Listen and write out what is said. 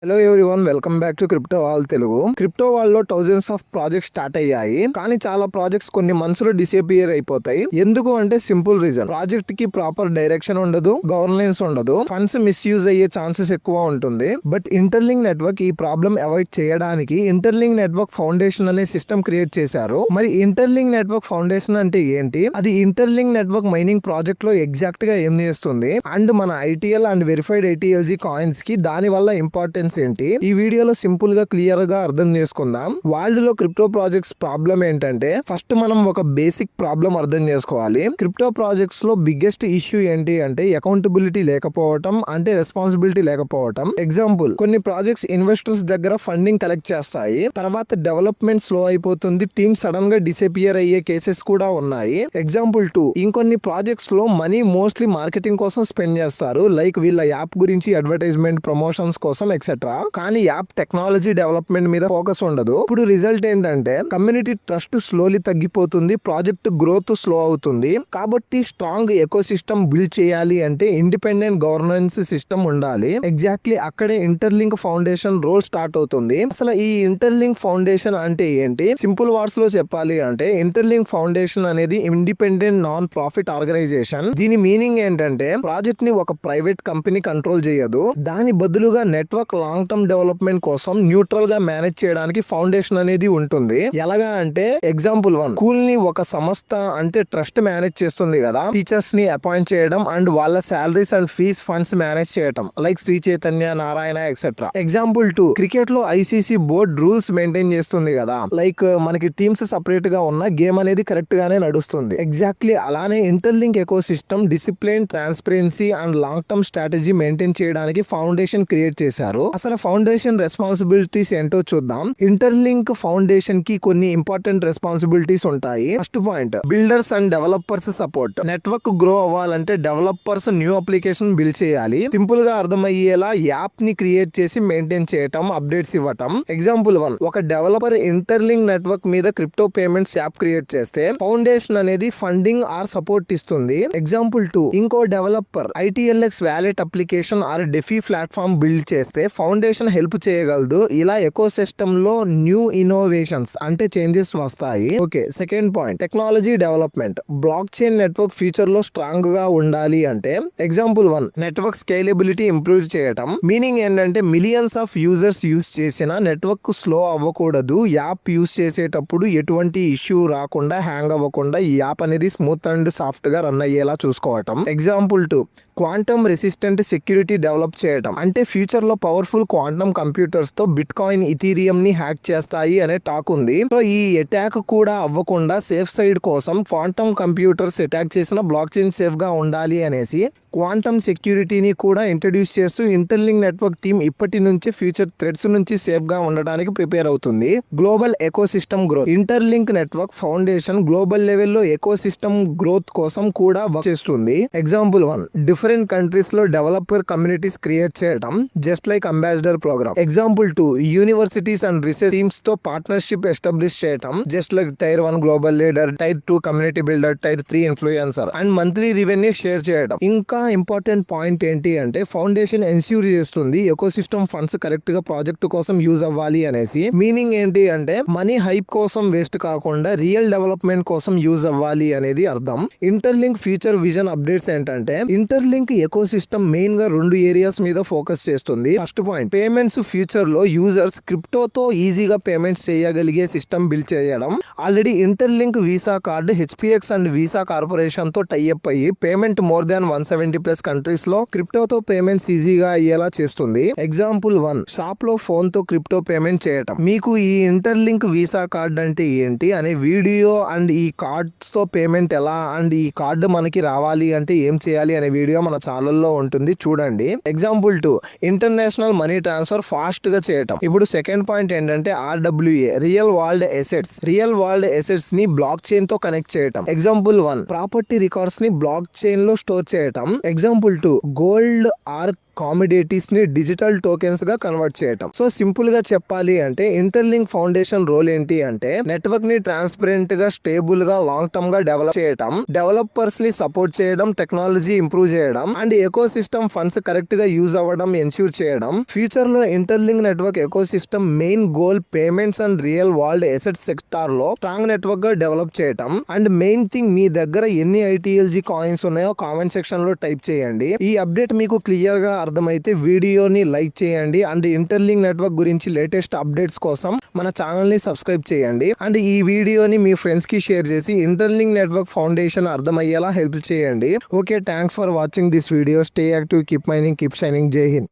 Hello everyone, welcome back to crypto wall Telugu. Crypto వాల్లో thousands of projects start అయ్యాయి, కానీ చాలా ప్రాజెక్ట్స్ కొన్ని మంత్స్ లో డిసపియర్ అయిపోతాయి. ఎందుకు అంటే సింపుల్ రీజన్, ప్రాజెక్ట్ కి ప్రాపర్ డైరెక్షన్ ఉండదు, గవర్నెన్స్ ఉండదు, ఫండ్స్ మిస్యూజ్ అయ్యే ఛాన్సెస్ ఎక్కువ ఉంటుంది. బట్ ఇంటర్లింక్ నెట్వర్క్ ఈ ప్రాబ్లం అవాయిడ్ చేయడానికి ఇంటర్లింక్ నెట్వర్క్ ఫౌండేషన్ అనే సిస్టమ్ క్రియేట్ చేశారు. మరి ఇంటర్లింక్ నెట్వర్క్ ఫౌండేషన్ అంటే ఏంటి, అది ఇంటర్లింక్ నెట్వర్క్ మైనింగ్ ప్రాజెక్ట్ లో ఎగ్జాక్ట్ గా ఏం చేస్తుంది, అండ్ మన ITL and verified ITLG coins కి దాని వల్ల ఇంపార్టెన్స్ ఏంటి, ఈ వీడియోలో సింపుల్ గా క్లియర్ గా అర్థం చేసుకుందాం. వరల్డ్ లో క్రిప్టో ప్రాజెక్ట్స్ ప్రాబ్లం ఏంటంటే, ఫస్ట్ మనం ఒక బేసిక్ ప్రాబ్లం అర్థం చేసుకోవాలి. క్రిప్టో ప్రాజెక్ట్స్ లో బిగ్గెస్ట్ ఇష్యూ ఏంటి అంటే అకౌంటబిలిటీ లేకపోవటం, అంటే రెస్పాన్సిబిలిటీ లేకపోవటం. ఎగ్జాంపుల్, కొన్ని ప్రాజెక్ట్స్ ఇన్వెస్టర్స్ దగ్గర ఫండింగ్ కలెక్ట్ చేస్తాయి, తర్వాత డెవలప్మెంట్ స్లో అయిపోతుంది, టీమ్ సడన్ గా డిసపియర్ అయ్యే కేసెస్ కూడా ఉన్నాయి. ఎగ్జాంపుల్ 2, ఇంకొన్ని ప్రాజెక్ట్స్ లో మనీ మోస్ట్లీ మార్కెటింగ్ కోసం స్పెండ్ చేస్తారు, లైక్ వీళ్ళ యాప్ గురించి అడ్వర్టైజ్మెంట్, ప్రమోషన్స్ కోసం ఎక్సెట్రా. కానీ యాప్ టెక్నాలజీ డెవలప్మెంట్ మీద ఫోకస్ ఉండదు. ఇప్పుడు రిజల్ట్ ఏంటంటే కమ్యూనిటీ ట్రస్ట్ స్లోలీ తగ్గిపోతుంది, ప్రాజెక్ట్ గ్రోత్ స్లో అవుతుంది. కాబట్టి స్ట్రాంగ్ ఎకో సిస్టమ్ బిల్డ్ చేయాలి అంటే ఇండిపెండెంట్ గవర్నెన్స్ సిస్టమ్ ఉండాలి. ఎగ్జాక్ట్లీ అక్కడే ఇంటర్లింక్ ఫౌండేషన్ రోల్ స్టార్ట్ అవుతుంది. అసలు ఈ ఇంటర్లింక్ ఫౌండేషన్ అంటే ఏంటి, సింపుల్ వర్డ్స్ లో చెప్పాలి అంటే ఇంటర్లింక్ ఫౌండేషన్ అనేది ఇండిపెండెంట్ నాన్ ప్రాఫిట్ ఆర్గనైజేషన్. దీని మీనింగ్ ఏంటంటే ప్రాజెక్ట్ ని ఒక ప్రైవేట్ కంపెనీ కంట్రోల్ చేయదు, దాని బదులుగా నెట్వర్క్ లాంగ్ టర్మ్ డెవలప్మెంట్ కోసం న్యూట్రల్ గా మేనేజ్ చేయడానికి ఫౌండేషన్ అనేది ఉంటుంది. ఎలాగా అంటే ఎగ్జాంపుల్ 1, స్కూల్ ని ఒక సంస్థ అంటే ట్రస్ట్ మేనేజ్ చేస్తుంది కదా, టీచర్స్ ని అపాయింట్ చేయడం అండ్ వాళ్ళ salaries and fees funds manage చేయడం, like Sri Chaitanya, Narayana etcetera. Example 2, cricket లో ఐసీసీ బోర్డ్ రూల్స్ మెయింటైన్ చేస్తుంది కదా, లైక్ మనకి టీమ్స్ సపరేట్ గా ఉన్న గేమ్ అనేది కరెక్ట్ గానే నడుస్తుంది. ఎగ్జాక్ట్లీ అలానే interlink eco system discipline, transparency and long term strategy maintain చేయడానికి ఫౌండేషన్ క్రియేట్ చేశారు. అసలు ఫౌండేషన్ రెస్పాన్సిబిలిటీస్ ఏంటో చూద్దాం. ఇంటర్లింక్ ఫౌండేషన్ కి కొన్ని ఇంపార్టెంట్ రెస్పాన్సిబిలిటీస్ ఉంటాయి. First point, builders and developers support. Network grow అవ్వాలంటే డెవలపర్స్ న్యూ అప్లికేషన్ బిల్డ్ చేయాలి. సింపుల్ గా అర్థమయ్యేలా యాప్ ని క్రియేట్ చేసి మెయింటైన్ చేయటం, అప్డేట్స్ ఇవ్వటం. ఎగ్జాంపుల్ 1, ఒక డెవలపర్ ఇంటర్లింక్ నెట్వర్క్ మీద క్రిప్టో పేమెంట్స్ యాప్ క్రియేట్ చేస్తే ఫౌండేషన్ అనేది ఫండింగ్ ఆర్ సపోర్ట్ ఇస్తుంది. ఎగ్జాంపుల్ 2, ఇంకో developer ITLX wallet application or DeFi platform build చేస్తే ఫౌండేషన్ హెల్ప్ చేయగలదు. ఇలా ఎకో సిస్టమ్ లో న్యూ ఇన్నోవేషన్స్ అంటే చేంజెస్ వస్తాయి. Okay, second point, technology development. Blockchain network future లో స్ట్రాంగ్ గా ఉండాలి అంటే ఎగ్జాంపుల్ 1, నెట్వర్క్ స్కేలబిలిటీ ఇంప్రూవ్ చేయటం. మీనింగ్ ఏంటంటే మిలియన్స్ ఆఫ్ యూజర్స్ యూజ్ చేసిన నెట్వర్క్ స్లో అవ్వకూడదు, యాప్ యూజ్ చేసేటప్పుడు ఎటువంటి ఇష్యూ రాకుండా, హ్యాంగ్ అవ్వకుండా ఈ యాప్ అనేది స్మూత్ అండ్ సాఫ్ట్ గా రన్ అయ్యేలా చూసుకోవటం. Example 2, quantum resistant security develop చేయటం, అంటే ఫ్యూచర్ లో పవర్ఫుల్ క్వాంటమ్ కంప్యూటర్స్ తో బిట్ కాయిన్, ఇథీరియం ని హ్యాక్ చేస్తాయి అనే టాక్ ఉంది. సో ఈ అటాక్ కూడా అవ్వకుండా సేఫ్ సైడ్ కోసం క్వాంటమ్ కంప్యూటర్స్ అటాక్ చేసిన బ్లాక్ చైన్ సేఫ్ గా ఉండాలి అనేసి క్వాంటమ్ సెక్యూరిటీని కూడా ఇంట్రడ్యూస్ చేస్తూ ఇంటర్లింక్ నెట్వర్క్ టీమ్ ఇప్పటి నుంచి ఫ్యూచర్ థ్రెట్స్ నుంచి సేఫ్ గా ఉండడానికి ప్రిపేర్ అవుతుంది. Global ecosystem growth. Interlink network foundation global లెవెల్లో ఎకో సిస్టమ్ గ్రోత్ కోసం కూడా వర్క్ చేస్తుంది. ఎగ్జాంపుల్ 1, డిఫరెంట్ కంట్రీస్ లో డెవలపర్ కమ్యూనిటీస్ క్రియేట్ చేయడం, just like ambassador program. Example 2, universities and research teams తో పార్ట్నర్షిప్ ఎస్టాబ్లిష్ చేయడం, just like tier 1 global leader, tier 2 community builder, tier 3 influencer, and monthly revenue share చేయడం. ఇంకా important point ఏంటి అంటే foundation ensure చేస్తుంది eco system funds correct గా project కోసం use అవ్వాలి అనేసి. మీనింగ్ ఏంటి అంటే మనీ హైప్ కోసం వేస్ట్ కాకుండా రియల్ డెవలప్మెంట్ కోసం యూజ్ అవ్వాలి అనేది అర్థం. ఇంటర్లింక్ ఫ్యూచర్ విజన్ అప్డేట్స్ ఏంటంటే ఇంటర్లింక్ ఎకో సిస్టమ్ మెయిన్ గా 2 ఏరియాస్ మీద ఫోకస్ చేస్తుంది. First point, payments. ఫ్యూచర్ లో యూజర్స్ క్రిప్టోతో ఈజీగా పేమెంట్స్ చేయగలిగే సిస్టమ్ బిల్డ్ చేయడం. Already Interlink Visa card HPX and Visa corporation తో టైఅప్ అయ్యి payment more than 170 plus countries లో క్రిప్టోతో పేమెంట్స్ ఈజీగా అయ్యేలా చేస్తుంది. ఎగ్జాంపుల్ 1, షాప్ లో ఫోన్ తో క్రిప్టో పేమెంట్ చేయటం. మీకు ఈ ఇంటర్లింక్ వీసా కార్డ్ అంటే ఏంటి అనే వీడియో అండ్ ఈ కార్డ్స్ తో పేమెంట్ ఎలా అండ్ ఈ కార్డు మనకి రావాలి అంటే ఏం చేయాలి అనే వీడియో మన ఛానల్లో ఉంటుంది, చూడండి. Example 2, international money transfer fast గా చేయటం. ఇప్పుడు సెకండ్ పాయింట్ ఏంటంటే RWA, real world assets. Real world assets ని బ్లాక్ చైన్ తో కనెక్ట్ చేయటం. ఎగ్జాంపుల్ 1, ప్రాపర్టీ రికార్డ్స్ ని బ్లాక్ చైన్ లో స్టోర్ చేయటం. ఎగ్జాంపుల్ 2, గోల్డ్ ఆర్ కామోడిటీస్ ని డిజిటల్ టోకెన్స్ గా కన్వర్ట్ చేయటం. సో సింపుల్ గా చెప్పాలి అంటే ఇంటర్లింక్ ఫౌండేషన్ రోల్ ఏంటి అంటే నెట్వర్క్ ని ట్రాన్స్పరెంట్ గా, స్టేబుల్ గా, లాంగ్ టర్మ్ గా డెవలప్ చేయడం, డెవలపర్స్ ని సపోర్ట్ చేయడం, టెక్నాలజీ ఇంప్రూవ్ చేయడం and eco system funds correct గా యూజ్ అవ్వడం ఎన్ష్యూర్ చేయడం. ఫ్యూచర్ లో interlink network eco system main goal payments and real world asset sector లో స్ట్రాంగ్ నెట్వర్క్ గా డెవలప్ చేయడం. అండ్ మెయిన్ థింగ్, మీ దగ్గర ఎన్ని ITLG కాయిన్స్ ఉన్నాయో కామెంట్ సెక్షన్ లో టైప్ చేయండి. ఈ అప్డేట్ మీకు క్లియర్ గా అర్థమైతే వీడియోని లైక్ చేయండి అండ్ ఇంటర్లింక్ నెట్వర్క్ గురించి లేటెస్ట్ అప్డేట్స్ కోసం మన ఛానల్ ని సబ్స్క్రైబ్ చేయండి అండ్ ఈ వీడియోని మీ ఫ్రెండ్స్ కి షేర్ చేసి ఇంటర్లింక్ నెట్వర్క్ ఫౌండేషన్ అర్థమయ్యేలా హెల్ప్ చేయండి. Okay, thanks for watching this video. Stay active, keep mining, keep shining. జై హింద్.